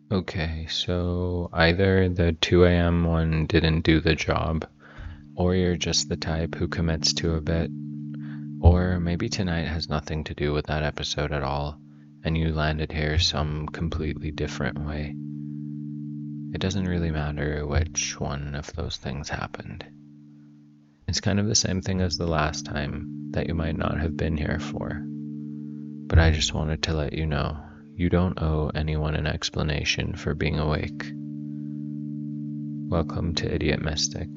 Okay, so either the 2 a.m. one didn't do the job, or you're just the type who commits to a bit, or maybe tonight has nothing to do with that episode at all, and you landed here some completely different way. It doesn't really matter which one of those things happened. It's kind of the same thing as the last time that you might not have been here for. But I just wanted to let you know, you don't owe anyone an explanation for being awake. Welcome to Idiot Mystic.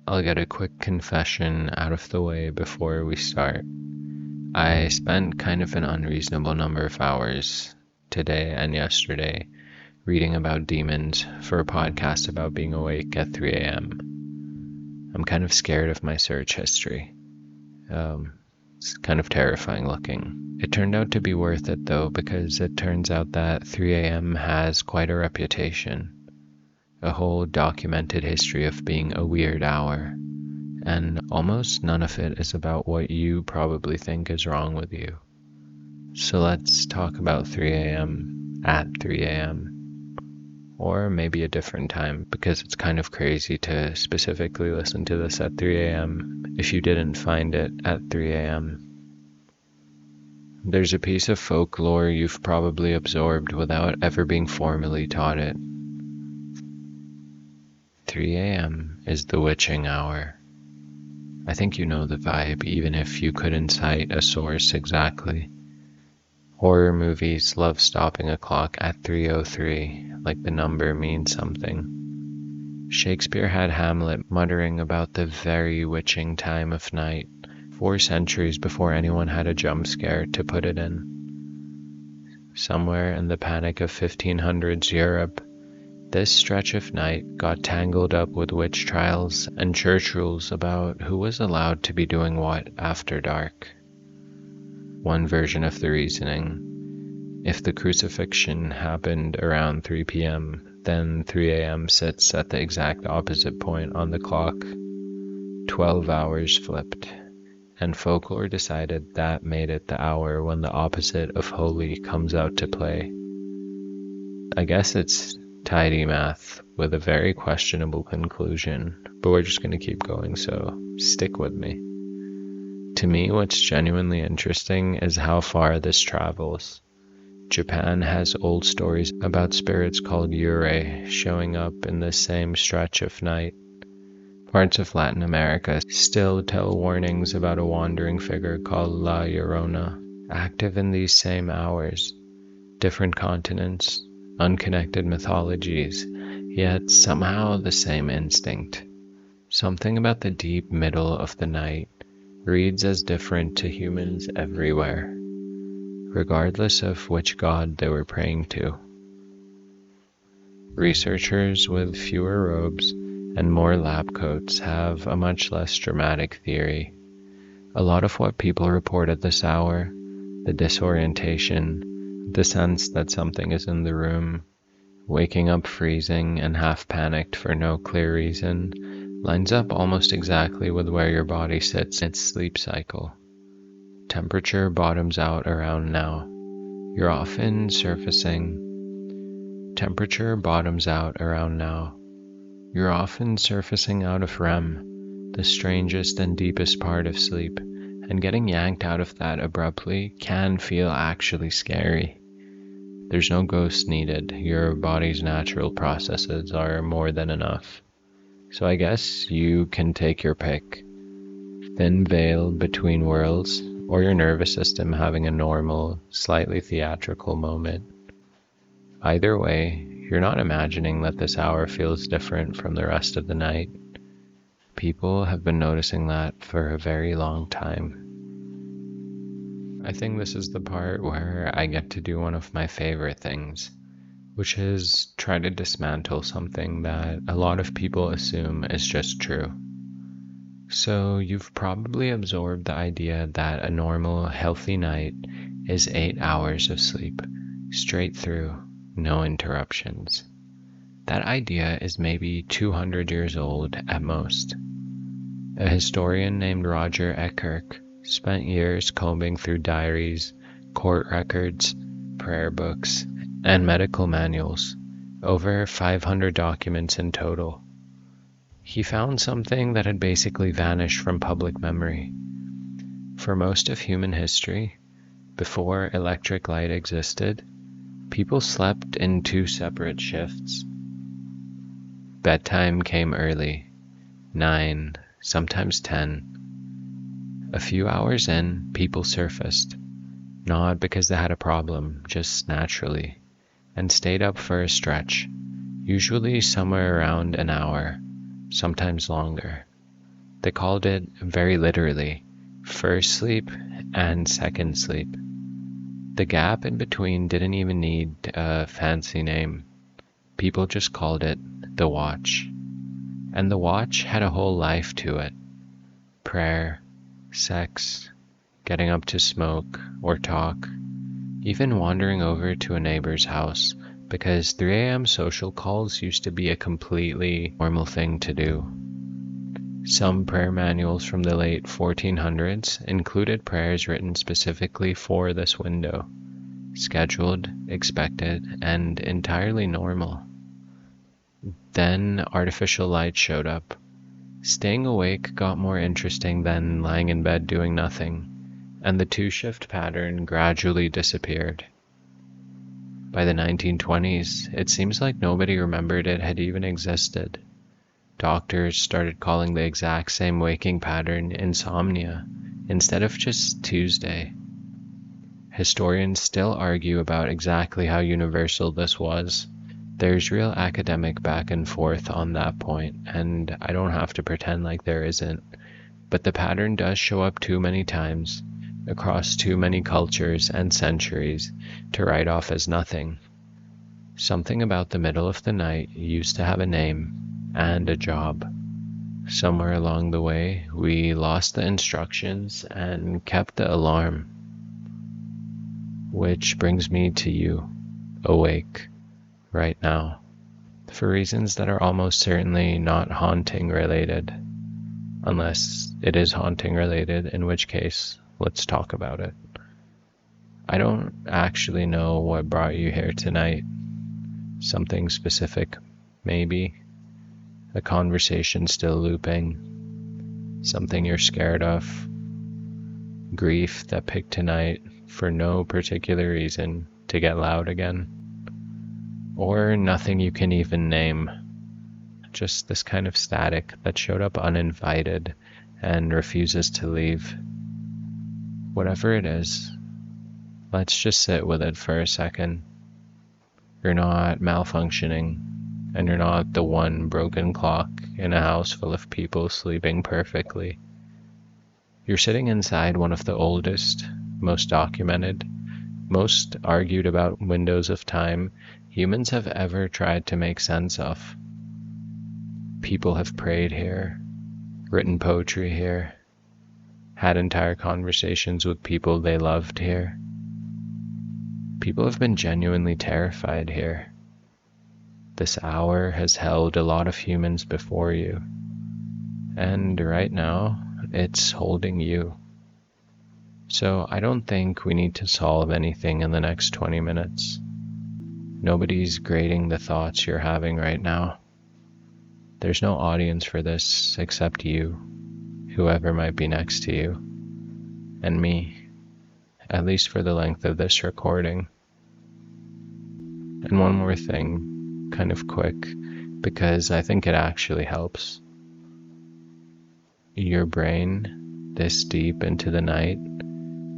I'll get a quick confession out of the way before we start. I spent kind of an unreasonable number of hours today and yesterday reading about demons for a podcast about being awake at 3 a.m. I'm kind of scared of my search history. It's kind of terrifying looking. It turned out to be worth it though, because it turns out that 3 a.m. has quite a reputation. A whole documented history of being a weird hour. And almost none of it is about what you probably think is wrong with you. So let's talk about 3 a.m. at 3 a.m. Or maybe a different time, because it's kind of crazy to specifically listen to this at 3 a.m. if you didn't find it at 3 a.m. There's a piece of folklore you've probably absorbed without ever being formally taught it. 3 a.m. is the witching hour. I think you know the vibe, even if you couldn't cite a source exactly. Horror movies love stopping a clock at 3:03, like the number means something. Shakespeare had Hamlet muttering about the very witching time of night, 4 centuries before anyone had a jump scare to put it in. Somewhere in the panic of 1500s Europe, this stretch of night got tangled up with witch trials and church rules about who was allowed to be doing what after dark. One version of the reasoning: if the crucifixion happened around 3 p.m., then 3 a.m. sits at the exact opposite point on the clock. 12 hours flipped, and folklore decided that made it the hour when the opposite of holy comes out to play. I guess it's tidy math with a very questionable conclusion, but we're just going to keep going, so stick with me. To me, what's genuinely interesting is how far this travels. Japan has old stories about spirits called yurei showing up in the same stretch of night. Parts of Latin America still tell warnings about a wandering figure called La Llorona, active in these same hours. Different continents, unconnected mythologies, yet somehow the same instinct. Something about the deep middle of the night reads as different to humans everywhere, regardless of which god they were praying to. Researchers with fewer robes and more lab coats have a much less dramatic theory. A lot of what people report at this hour, the disorientation, the sense that something is in the room, waking up freezing and half panicked for no clear reason, lines up almost exactly with where your body sits in its sleep cycle. Temperature bottoms out around now. You're often surfacing out of REM, the strangest and deepest part of sleep, and getting yanked out of that abruptly can feel actually scary. There's no ghost needed. Your body's natural processes are more than enough. So I guess you can take your pick. Thin veil between worlds, or your nervous system having a normal, slightly theatrical moment. Either way, you're not imagining that this hour feels different from the rest of the night. People have been noticing that for a very long time. I think this is the part where I get to do one of my favorite things, which is try to dismantle something that a lot of people assume is just true. So you've probably absorbed the idea that a normal, healthy night is 8 hours of sleep, straight through, no interruptions. That idea is maybe 200 years old at most. A historian named Roger Eckerk spent years combing through diaries, court records, prayer books, and medical manuals, over 500 documents in total. He found something that had basically vanished from public memory. For most of human history, before electric light existed, people slept in 2 separate shifts. Bedtime came early, 9, sometimes 10. A few hours in, people surfaced, not because they had a problem, just naturally, and stayed up for a stretch, usually somewhere around an hour, sometimes longer. They called it, very literally, first sleep and second sleep. The gap in between didn't even need a fancy name. People just called it the watch. And the watch had a whole life to it. Prayer, sex, getting up to smoke or talk, even wandering over to a neighbor's house, because 3 a.m. social calls used to be a completely normal thing to do. Some prayer manuals from the late 1400s included prayers written specifically for this window, scheduled, expected, and entirely normal. Then artificial light showed up. Staying awake got more interesting than lying in bed doing nothing, and the 2-shift pattern gradually disappeared. By the 1920s, it seems like nobody remembered it had even existed. Doctors started calling the exact same waking pattern insomnia, instead of just Tuesday. Historians still argue about exactly how universal this was. There's real academic back and forth on that point, and I don't have to pretend like there isn't. But the pattern does show up too many times, across too many cultures and centuries, to write off as nothing. Something about the middle of the night used to have a name and a job. Somewhere along the way, we lost the instructions and kept the alarm. Which brings me to you, awake, right now, for reasons that are almost certainly not haunting related. Unless it is haunting related, in which case, let's talk about it. I don't actually know what brought you here tonight. Something specific, maybe. A conversation still looping. Something you're scared of. Grief that picked tonight for no particular reason to get loud again. Or nothing you can even name. Just this kind of static that showed up uninvited and refuses to leave. Whatever it is, let's just sit with it for a second. You're not malfunctioning, and you're not the one broken clock in a house full of people sleeping perfectly. You're sitting inside one of the oldest, most documented, most argued about windows of time humans have ever tried to make sense of. People have prayed here, written poetry here, had entire conversations with people they loved here. People have been genuinely terrified here. This hour has held a lot of humans before you, and right now, it's holding you. So I don't think we need to solve anything in the next 20 minutes. Nobody's grading the thoughts you're having right now. There's no audience for this except you, whoever might be next to you, and me, at least for the length of this recording. And one more thing, kind of quick, because I think it actually helps. Your brain, this deep into the night,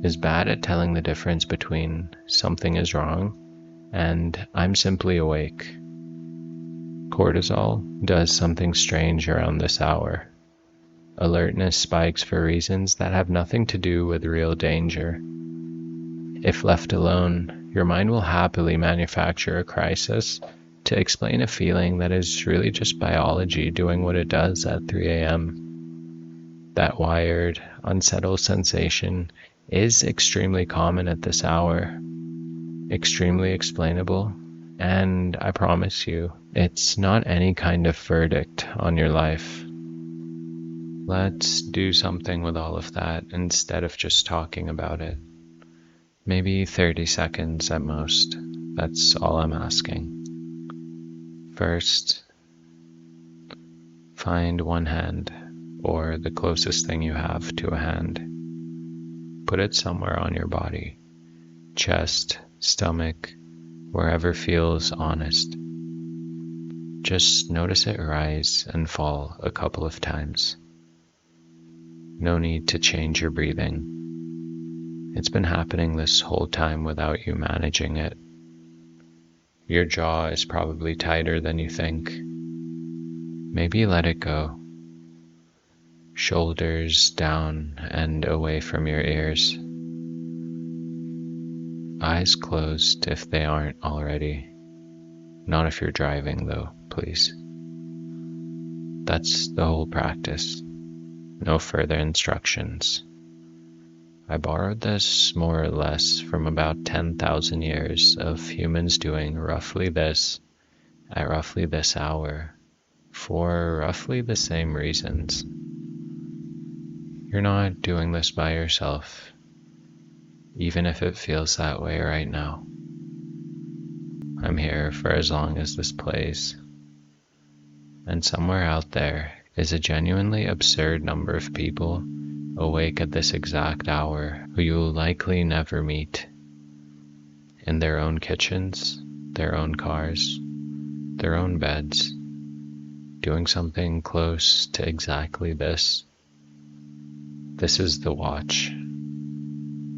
is bad at telling the difference between something is wrong and I'm simply awake. Cortisol does something strange around this hour. Alertness spikes for reasons that have nothing to do with real danger. If left alone, your mind will happily manufacture a crisis to explain a feeling that is really just biology doing what it does at 3 a.m. That wired, unsettled sensation is extremely common at this hour, extremely explainable, and I promise you, it's not any kind of verdict on your life. Let's do something with all of that instead of just talking about it. Maybe 30 seconds at most. That's all I'm asking. First, find one hand, or the closest thing you have to a hand. Put it somewhere on your body, chest, stomach, wherever feels honest. Just notice it rise and fall a couple of times. No need to change your breathing. It's been happening this whole time without you managing it. Your jaw is probably tighter than you think. Maybe let it go. Shoulders down and away from your ears. Eyes closed if they aren't already. Not if you're driving though, please. That's the whole practice. No further instructions. I borrowed this more or less from about 10,000 years of humans doing roughly this at roughly this hour for roughly the same reasons. You're not doing this by yourself, even if it feels that way right now. I'm here for as long as this plays. And somewhere out there is a genuinely absurd number of people awake at this exact hour who you will likely never meet. In their own kitchens, their own cars, their own beds, doing something close to exactly this. This is the watch.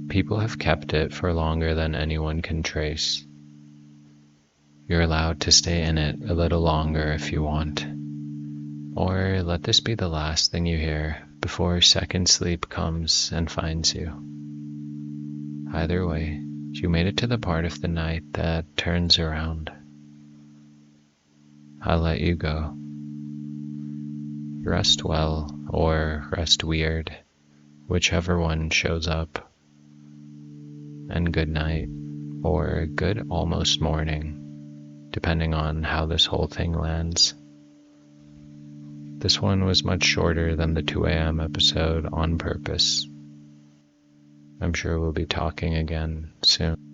People have kept it for longer than anyone can trace. You're allowed to stay in it a little longer if you want. Or let this be the last thing you hear before second sleep comes and finds you. Either way, you made it to the part of the night that turns around. I'll let you go. Rest well or rest weird, whichever one shows up. And good night, or good almost morning, depending on how this whole thing lands. This one was much shorter than the 2 a.m. episode on purpose. I'm sure we'll be talking again soon.